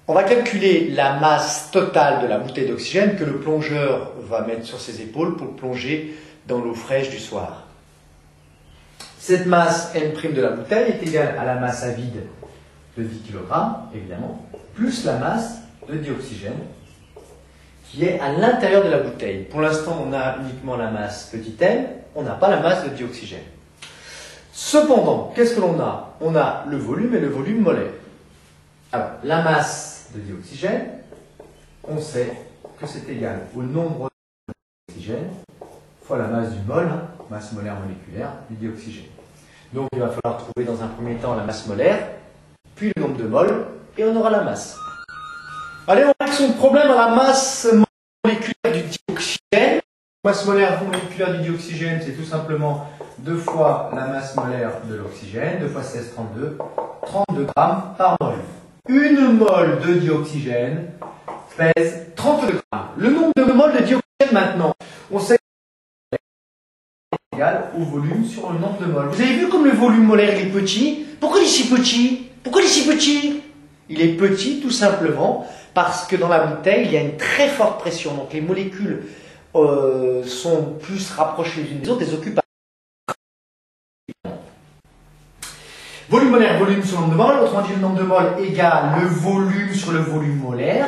On va calculer la masse totale de la bouteille d'oxygène que le plongeur va mettre sur ses épaules pour plonger dans l'eau fraîche du soir. Cette masse M' de la bouteille est égale à la masse à vide de 10 kg, évidemment, plus la masse de dioxygène qui est à l'intérieur de la bouteille. Pour l'instant, on a uniquement la masse petit m, on n'a pas la masse de dioxygène. Cependant, qu'est-ce que l'on a? On a le volume et le volume molaire. Alors, la masse de dioxygène, on sait que c'est égal au nombre d'oxygène fois la masse du mol, masse molaire moléculaire du dioxygène. Donc, il va falloir trouver dans un premier temps la masse molaire, puis le nombre de moles, et on aura la masse. Allez, on règle son problème à la masse moléculaire du dioxygène. La masse molaire moléculaire du dioxygène, c'est tout simplement 2 fois la masse molaire de l'oxygène, 2 fois 16, 32, 32 grammes par mol. Une mole de dioxygène pèse 32 grammes. Le nombre de moles de dioxygène maintenant, on sait que c'est égal au volume sur le nombre de moles. Vous avez vu comme le volume molaire il est petit? Pourquoi il est si petit? Pourquoi il est si petit? Il est petit tout simplement parce que dans la bouteille, il y a une très forte pression. Donc les molécules sont plus rapprochées les unes des autres, elles occupent volume molaire, volume sur le nombre de moles, autrement dit le nombre de moles égale le volume sur le volume molaire.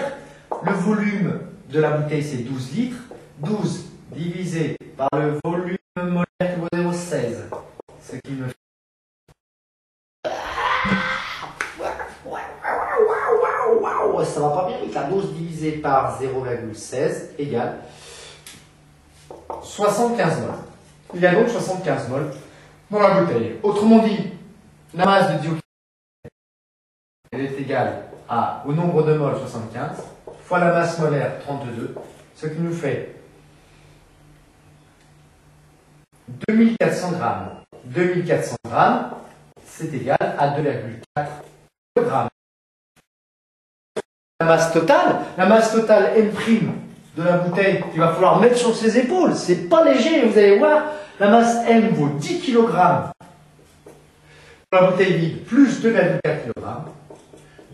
Le volume de la bouteille c'est 12 litres, 12 divisé par le volume molaire qui vaut 0,16, ce qui me fait ça va pas bien, mais la 12 divisé par 0,16 égale 75 moles. Il y a donc 75 moles dans la bouteille. Autrement dit, la masse de dioxygène elle est égale au nombre de moles 75 fois la masse molaire 32, ce qui nous fait 2400 grammes. 2400 grammes, c'est égal à 2,4 grammes. La masse totale M' de la bouteille qu'il va falloir mettre sur ses épaules, c'est pas léger, vous allez voir, la masse M vaut 10 kg pour la bouteille vide, plus 2,4 kg,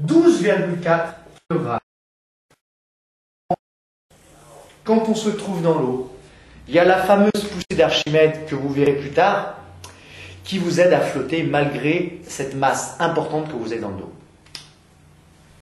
12,4 kg. Quand on se trouve dans l'eau, il y a la fameuse poussée d'Archimède que vous verrez plus tard, qui vous aide à flotter malgré cette masse importante que vous avez dans le dos.